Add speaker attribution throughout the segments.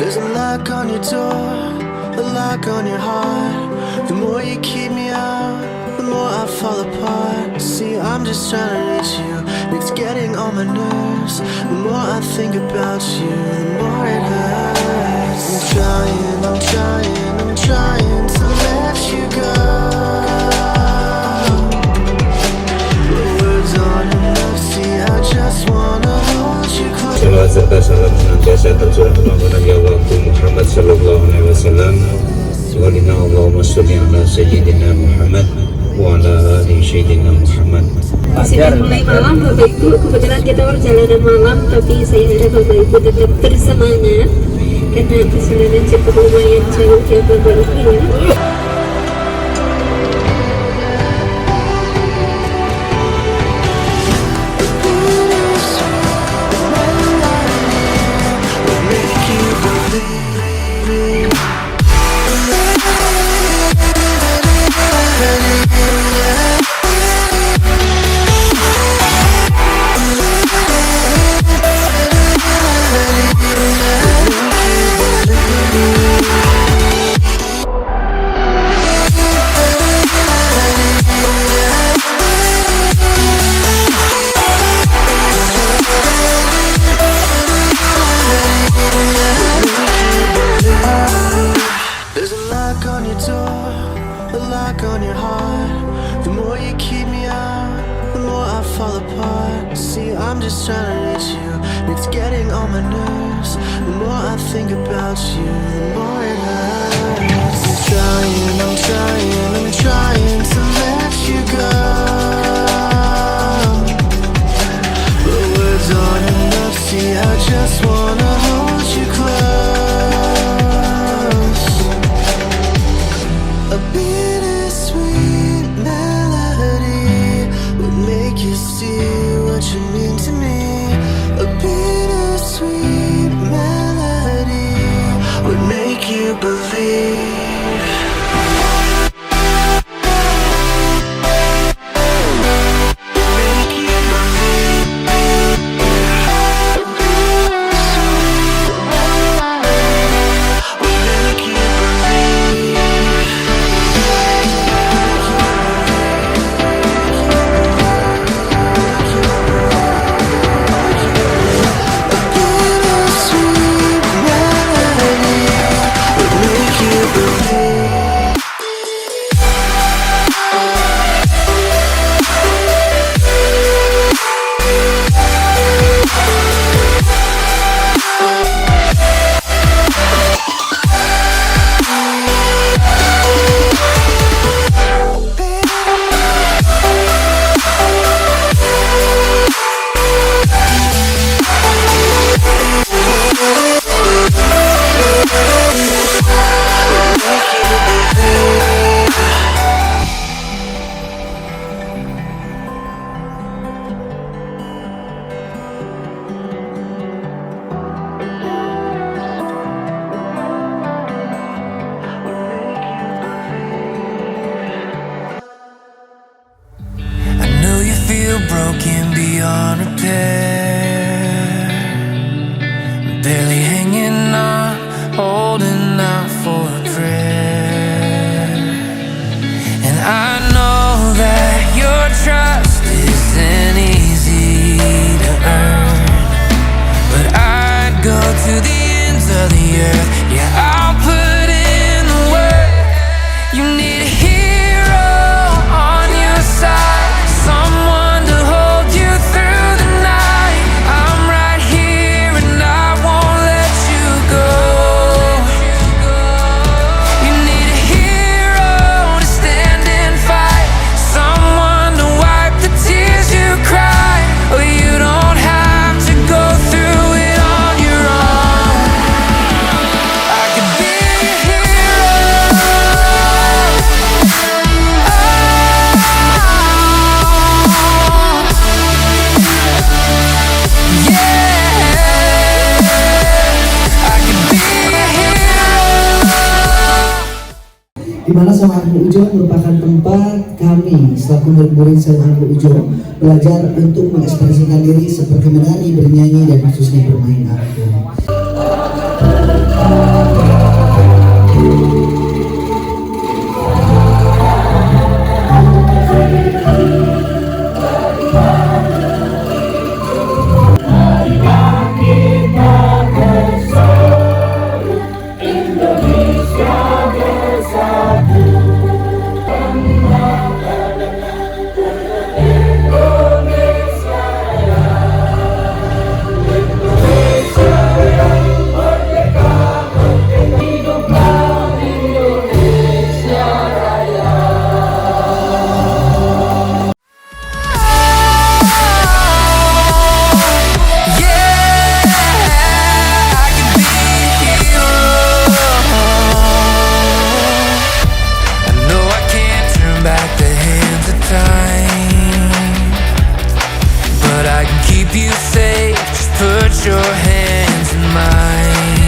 Speaker 1: There's a lock on your door, a lock on your heart. The more you keep me out, the more I fall apart. See, I'm just trying to reach you, and it's getting on my nerves. The more I think about you, the more it hurts. I'm trying to let you go, but words aren't enough. See, I just wanna hold you close.
Speaker 2: Salawat serta salam senantiasa tercurah kepada Nabi Allah Muhammad sallallahu alaihi wasallam. Walina Allahumma sholli ala sayyidina Muhammad wa ala ali sayyidina Muhammad.
Speaker 3: Sudah mulai malam Bapak Ibu, kebetulan kita perjalanan malam, tapi saya harap Bapak Ibu tetap bersemangat karena perjalanan cukup lumayan jauh ya Bapak Ibu ya.
Speaker 1: broken beyond repair, barely hanging on, holding out for a prayer. And I know that your trust isn't easy to earn, but I'd go to the ends of the earth. Yeah, I'll put in the work. You need a hero on your side, someone to hold you through the night. I'm right here and I won't let you go. You need a hero to stand and fight, someone to wipe the tears you cry. Oh, you don't have to go through it on your own. I could be a hero.
Speaker 4: Di mana Sukoharjo merupakan tempat kami selaku murid-murid Sukoharjo belajar untuk mengekspresikan diri seperti menari, bernyanyi, dan khususnya bermain aku.
Speaker 1: keep you safe. Just put your hands in mine.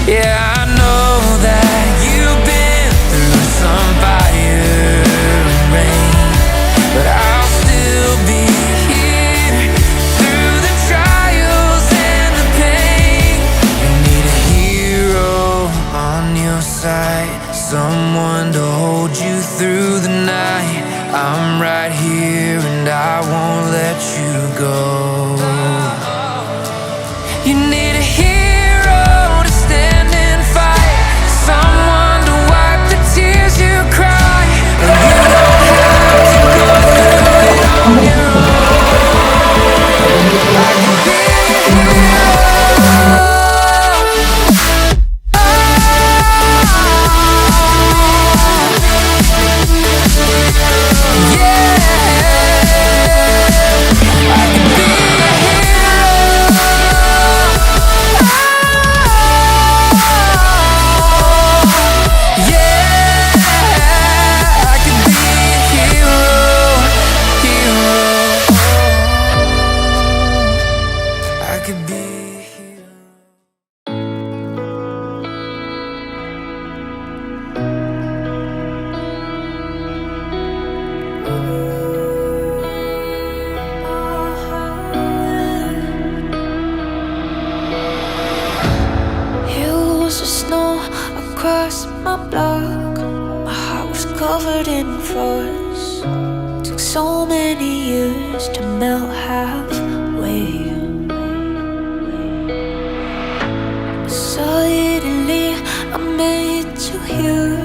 Speaker 1: Yeah, I know that you've been through some fire and rain, but I'll still be here through the trials and the pain. You need a hero on your side, someone to hold you through the night. I'm right here and I won't let you go. You need a hero to stand and fight, someone to wipe the tears you cry. But you don't have to go through it on your own. I can be a hero.
Speaker 5: Covered in frost, took so many years to melt halfway. Suddenly I made you hear,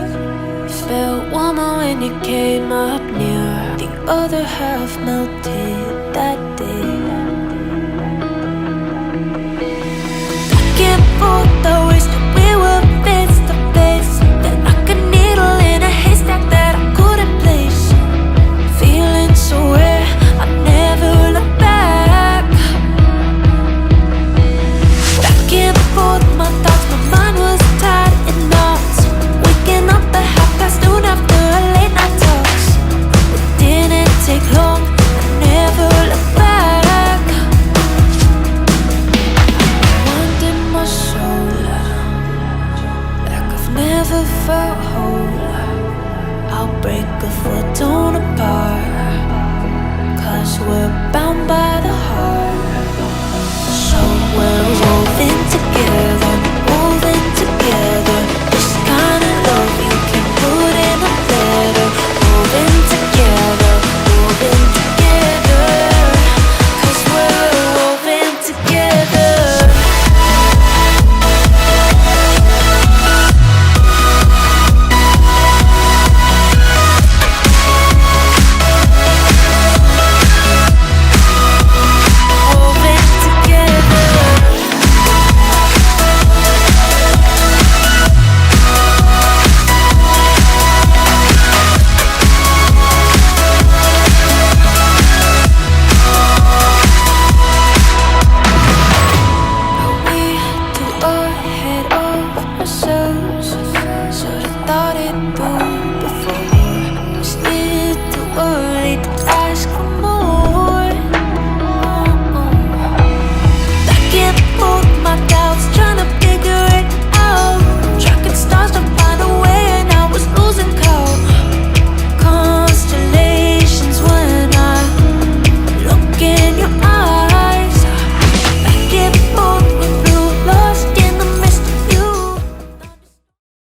Speaker 5: felt warmer when you came up near. The other half melted that